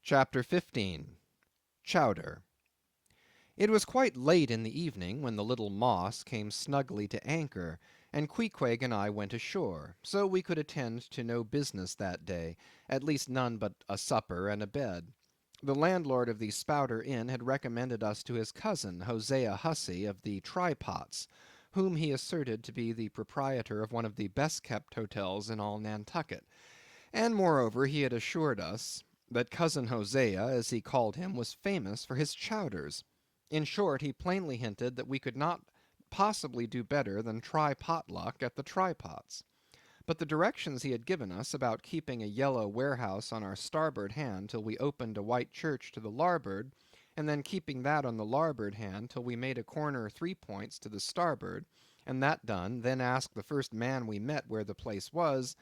Chapter 15 Chowder It was quite late in the evening when the little Moss came snugly to anchor, and Queequeg and I went ashore, so we could attend to no business that day, at least none but a supper and a bed. The landlord of the Spouter Inn had recommended us to his cousin, Hosea Hussey of the Try Pots, whom he asserted to be the proprietor of one of the best kept hotels in all Nantucket, and moreover he had assured us that cousin Hosea, as he called him, was famous for his chowders. In short, he plainly hinted that we could not possibly do better than try pot luck at the Try Pots. But the directions he had given us about keeping a yellow warehouse on our starboard hand till we opened a white church to the larboard, and then keeping that on the larboard hand till we made a corner 3 points to the starboard, and that done, then ask the first man we met where the place was,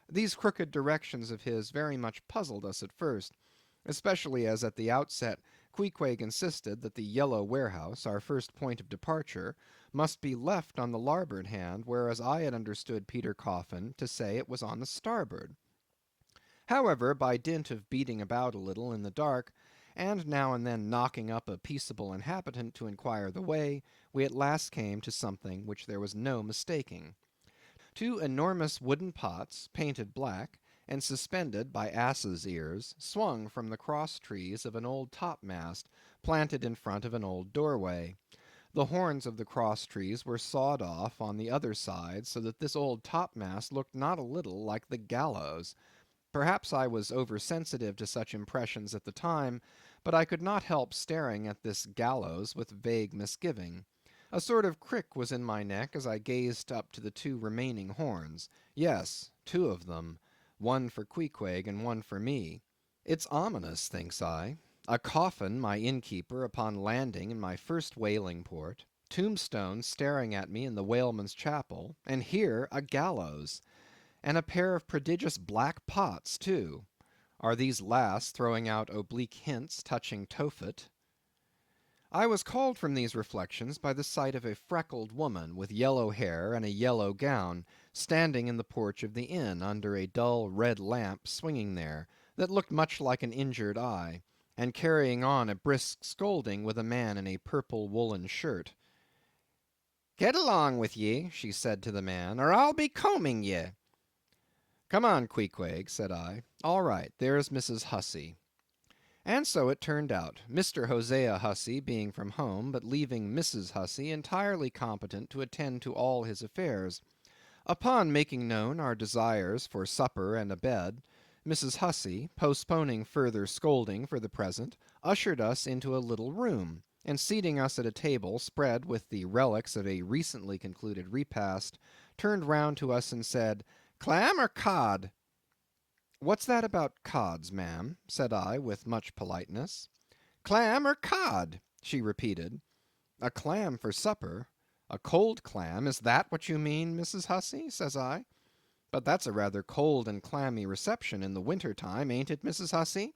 these crooked directions of his very much puzzled us at first, especially as at the outset Queequeg insisted that the yellow warehouse, our first point of departure, must be left on the larboard hand, whereas I had understood Peter Coffin to say it was on the starboard. However, by dint of beating about a little in the dark, and now and then knocking up a peaceable inhabitant to inquire the way, we at last came to something which there was no mistaking. Two enormous wooden pots, painted black, and suspended by asses' ears, swung from the cross trees of an old topmast planted in front of an old doorway. The horns of the cross trees were sawed off on the other side, so that this old topmast looked not a little like the gallows. Perhaps I was oversensitive to such impressions at the time, but I could not help staring at this gallows with vague misgiving. A sort of crick was in my neck as I gazed up to the two remaining horns. Yes, two of them, one for Queequeg and one for me. It's ominous, thinks I. A coffin, my innkeeper, upon landing in my first whaling port; tombstones staring at me in the whaleman's chapel; and here a gallows. And a pair of prodigious black pots, too. Are these last throwing out oblique hints touching Tophet? I was called from these reflections by the sight of a freckled woman, with yellow hair and a yellow gown, standing in the porch of the inn, under a dull red lamp swinging there, that looked much like an injured eye, and carrying on a brisk scolding with a man in a purple woollen shirt. "Get along with ye," she said to the man, "or I'll be combing ye." "Come on, Queequeg," said I. "All right, there's Mrs. Hussey." And so it turned out, Mr. Hosea Hussey being from home, but leaving Mrs. Hussey entirely competent to attend to all his affairs. Upon making known our desires for supper and a bed, Mrs. Hussey, postponing further scolding for the present, ushered us into a little room, and seating us at a table spread with the relics of a recently concluded repast, turned round to us and said, "Clam or cod?" "What's that about cods, ma'am?" said I, with much politeness. "Clam or cod?" she repeated. "A clam for supper? A cold clam? Is that what you mean, Mrs. Hussey?" says I. "But that's a rather cold and clammy reception in the winter time, ain't it, Mrs. Hussey?"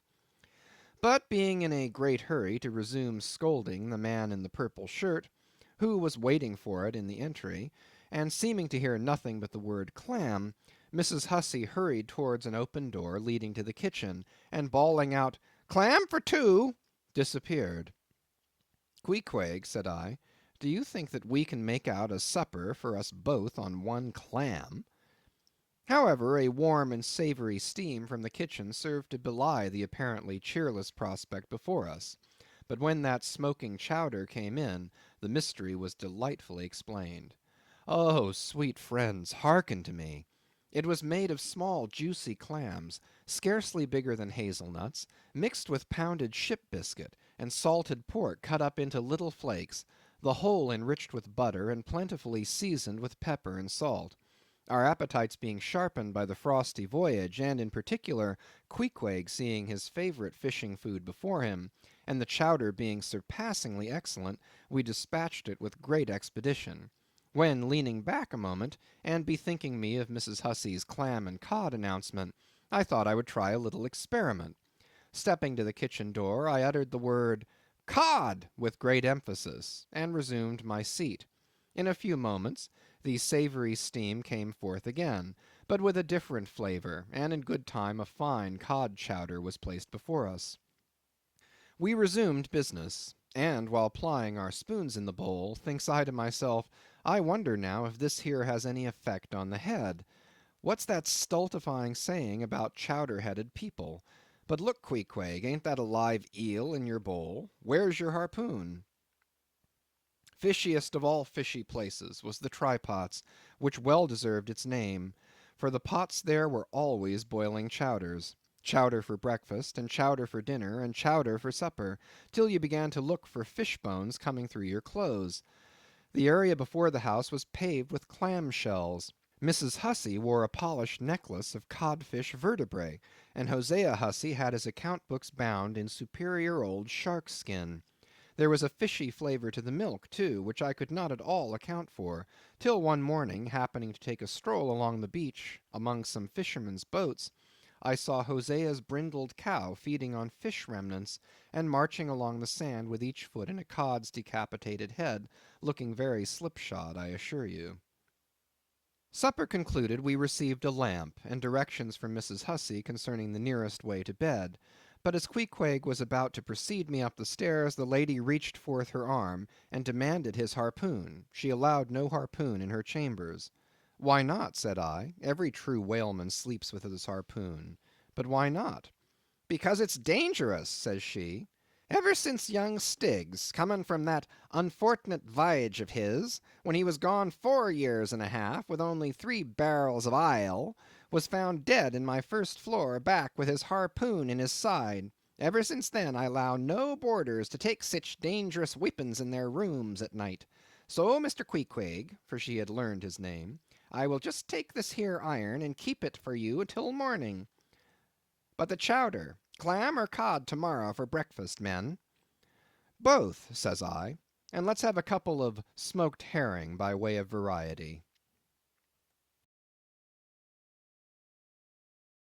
But being in a great hurry to resume scolding the man in the purple shirt, who was waiting for it in the entry, and seeming to hear nothing but the word clam, Mrs. Hussey hurried towards an open door leading to the kitchen, and bawling out, "Clam for two," disappeared. "Queequeg," said I, "do you think that we can make out a supper for us both on one clam?" However, a warm and savory steam from the kitchen served to belie the apparently cheerless prospect before us. But when that smoking chowder came in, the mystery was delightfully explained. Oh, sweet friends, hearken to me. It was made of small juicy clams, scarcely bigger than hazelnuts, mixed with pounded ship biscuit, and salted pork cut up into little flakes, the whole enriched with butter, and plentifully seasoned with pepper and salt. Our appetites being sharpened by the frosty voyage, and in particular Queequeg seeing his favourite fishing food before him, and the chowder being surpassingly excellent, we despatched it with great expedition; when, leaning back a moment, and bethinking me of Mrs. Hussey's clam and cod announcement, I thought I would try a little experiment. Stepping to the kitchen door, I uttered the word "cod" with great emphasis, and resumed my seat. In a few moments the savoury steam came forth again, but with a different flavour, and in good time a fine cod chowder was placed before us. We resumed business, and while plying our spoons in the bowl, thinks I to myself, I wonder now if this here has any effect on the head. What's that stultifying saying about chowder-headed people? But look, Queequeg, ain't that a live eel in your bowl? Where's your harpoon? Fishiest of all fishy places was the trypots, which well deserved its name, for the pots there were always boiling chowders. Chowder for breakfast, and chowder for dinner, and chowder for supper, till you began to look for fish bones coming through your clothes. The area before the house was paved with clam shells. Mrs. Hussey wore a polished necklace of codfish vertebrae, and Hosea Hussey had his account books bound in superior old shark skin. There was a fishy flavor to the milk, too, which I could not at all account for, till one morning, happening to take a stroll along the beach among some fishermen's boats, I saw Hosea's brindled cow feeding on fish remnants, and marching along the sand with each foot in a cod's decapitated head, looking very slipshod, I assure you. Supper concluded, we received a lamp, and directions from Mrs. Hussey concerning the nearest way to bed. But as Queequeg was about to precede me up the stairs, the lady reached forth her arm, and demanded his harpoon. She allowed no harpoon in her chambers. Why not? Said I. Every true whaleman sleeps with his harpoon. But why not? Because it's dangerous, says she. Ever since young Stiggs, coming from that unfortunate v'yage of his, when he was gone 4 years and a half, with only 3 barrels of ile, was found dead in my first floor back with his harpoon in his side. Ever since then I allow no boarders to take sich dangerous weepons in their rooms at night. So, Mr. Queequeg, for she had learned his name, I will just take this here iron and keep it for you till morning. But the chowder, clam or cod tomorrow for breakfast, men? Both, says I, and let's have a couple of smoked herring by way of variety.